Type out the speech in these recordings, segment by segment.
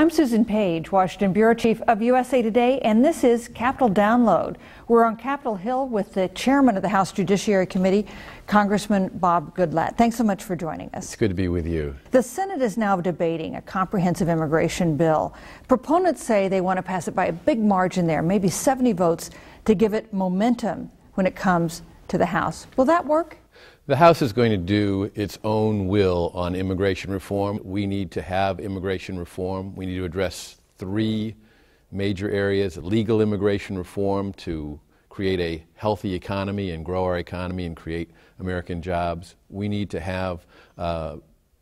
I'm Susan Page, Washington Bureau Chief of USA Today, and this is Capitol Download. We're on Capitol Hill with the Chairman of the House Judiciary Committee, Congressman Bob Goodlatte. Thanks so much for joining us. It's good to be with you. The Senate is now debating a comprehensive immigration bill. Proponents say they want to pass it by a big margin there, maybe 70 votes, to give it momentum when it comes to the House. Will that work? The House is going to do its own will on immigration reform. We need to have immigration reform. We need to address three major areas: legal immigration reform to create a healthy economy and grow our economy and create American jobs. We need to have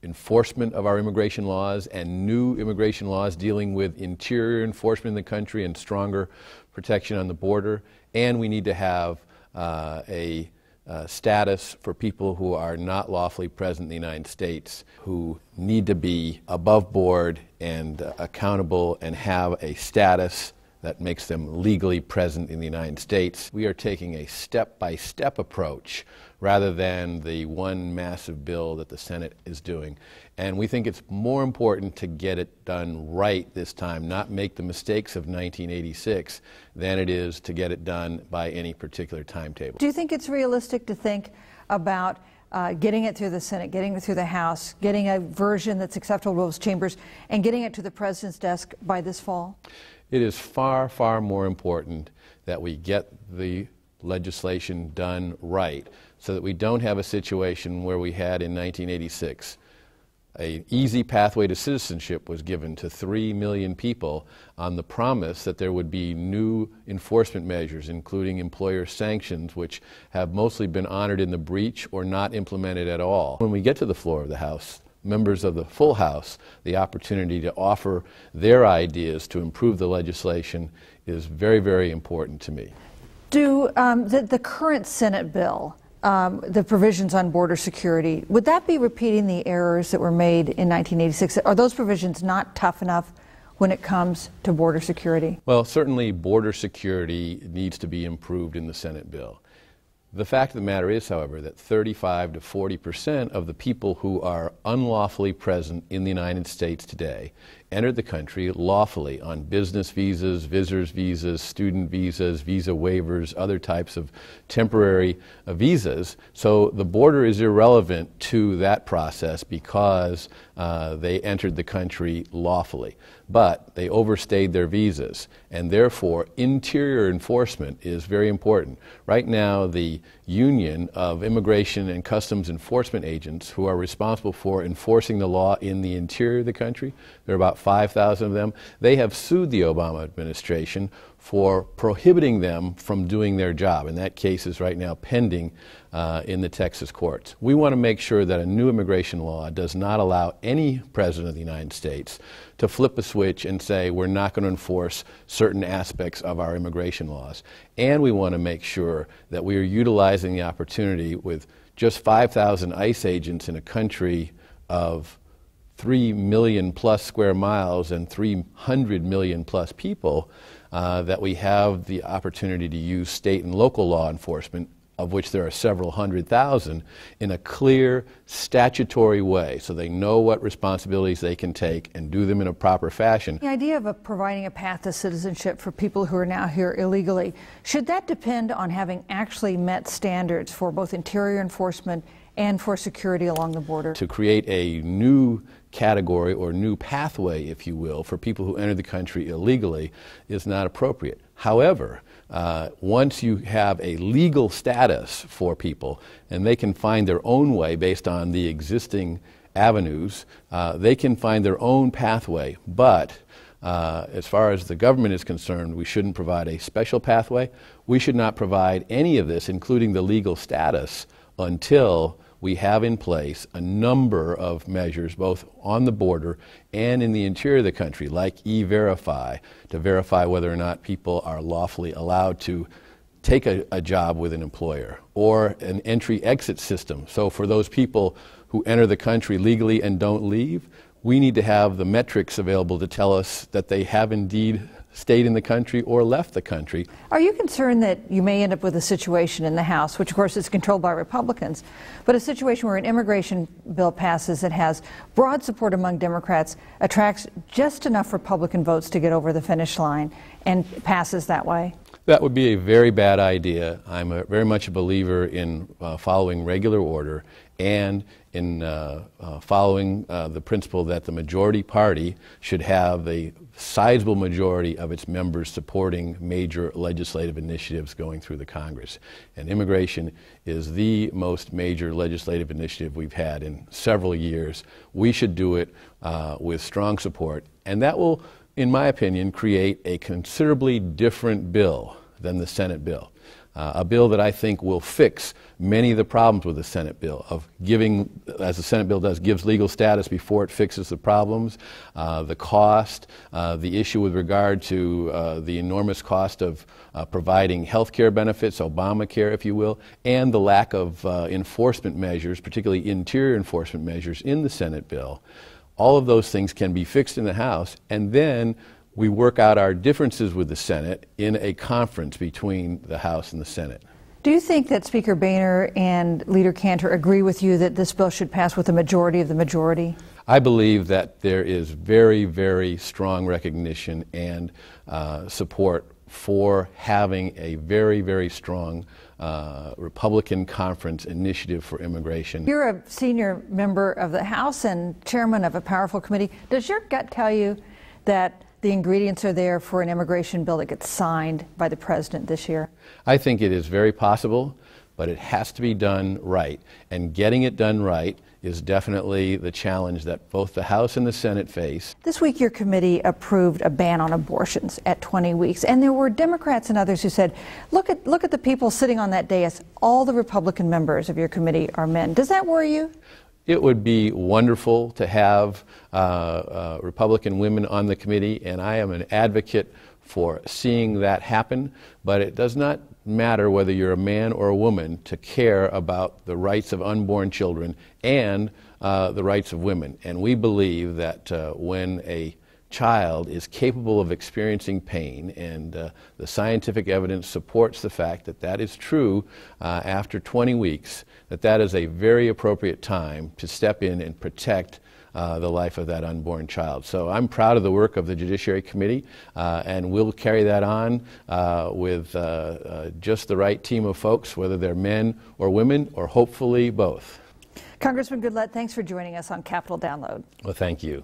enforcement of our immigration laws and new immigration laws dealing with interior enforcement in the country and stronger protection on the border. And we need to have status for people who are not lawfully present in the United States, who need to be above board and accountable and have a status that makes them legally present in the United States. We are taking a step-by-step approach rather than the one massive bill that the Senate is doing. And we think it's more important to get it done right this time, not make the mistakes of 1986, than it is to get it done by any particular timetable. Do you think it's realistic to think about getting it through the Senate, getting it through the House, getting a version that's acceptable to those chambers, and getting it to the President's desk by this fall? It is far, far more important that we get the legislation done right so that we don't have a situation where we had in 1986. An easy pathway to citizenship was given to 3 million people on the promise that there would be new enforcement measures, including employer sanctions, which have mostly been honored in the breach or not implemented at all. When we get to the floor of the House, members of the full House the opportunity to offer their ideas to improve the legislation is very, very important to me. Do the current Senate bill, the provisions on border security, would that be repeating the errors that were made in 1986? Are those provisions not tough enough when it comes to border security? Well, certainly border security needs to be improved in the Senate bill. The fact of the matter is, however, that 35% to 40% of the people who are unlawfully present in the United States today entered the country lawfully on business visas, visitors visas, student visas, visa waivers, other types of temporary visas. So the border is irrelevant to that process because they entered the country lawfully. But they overstayed their visas, and therefore interior enforcement is very important. Right now, the Union of Immigration and Customs Enforcement Agents who are responsible for enforcing the law in the interior of the country, there are about 5,000 of them, they have sued the Obama administration for prohibiting them from doing their job. And that case is right now pending in the Texas courts. We want to make sure that a new immigration law does not allow any president of the United States to flip a switch and say we're not going to enforce certain aspects of our immigration laws. And we want to make sure that we are utilizing the opportunity with just 5,000 ICE agents in a country of 3 million plus square miles and 300 million plus people, that we have the opportunity to use state and local law enforcement, of which there are several 100,000, in a clear statutory way so they know what responsibilities they can take and do them in a proper fashion. The idea of providing a path to citizenship for people who are now here illegally, should that depend on having actually met standards for both interior enforcement and for security along the border? To create a new category or new pathway, if you will, for people who enter the country illegally is not appropriate. However, once you have a legal status for people and they can find their own way based on the existing avenues, they can find their own pathway. But as far as the government is concerned, we shouldn't provide a special pathway. We should not provide any of this, including the legal status, until we have in place a number of measures, both on the border and in the interior of the country, like E-Verify, to verify whether or not people are lawfully allowed to take a job with an employer, or an entry-exit system. So for those people who enter the country legally and don't leave, we need to have the metrics available to tell us that they have indeed stayed in the country or left the country. Are you concerned that you may end up with a situation in the House, which of course is controlled by Republicans, but a situation where an immigration bill passes that has broad support among Democrats, attracts just enough Republican votes to get over the finish line, and passes that way? That would be a very bad idea. I'm very much a believer in following regular order and in following the principle that the majority party should have a sizable majority of its members supporting major legislative initiatives going through the Congress. And immigration is the most major legislative initiative we've had in several years. We should do it with strong support, and that will, in my opinion, create a considerably different bill than the Senate bill. A bill that I think will fix many of the problems with the Senate bill of giving, as the Senate bill does, gives legal status before it fixes the problems, the cost, the issue with regard to the enormous cost of providing health care benefits, Obamacare if you will, and the lack of enforcement measures, particularly interior enforcement measures in the Senate bill. All of those things can be fixed in the House, and then we work out our differences with the Senate in a conference between the House and the Senate. Do you think that Speaker Boehner and Leader Cantor agree with you that this bill should pass with a majority of the majority? I believe that there is very, very strong recognition and support for having a very, very strong Republican conference initiative for immigration. You're a senior member of the House and chairman of a powerful committee. Does your gut tell you that the ingredients are there for an immigration bill that gets signed by the president this year? I think it is very possible, but it has to be done right. And getting it done right is definitely the challenge that both the House and the Senate face. This week your committee approved a ban on abortions at 20 weeks. And there were Democrats and others who said, look at the people sitting on that dais. All the Republican members of your committee are men. Does that worry you? It would be wonderful to have Republican women on the committee, and I am an advocate for seeing that happen, but it does not matter whether you're a man or a woman to care about the rights of unborn children and the rights of women. And we believe that when a child is capable of experiencing pain, and the scientific evidence supports the fact that that is true after 20 weeks, that is a very appropriate time to step in and protect the life of that unborn child. So I'm proud of the work of the Judiciary Committee, and we'll carry that on with just the right team of folks, whether they're men or women, or hopefully both. Congressman Goodlatte, thanks for joining us on Capitol Download. Well, thank you.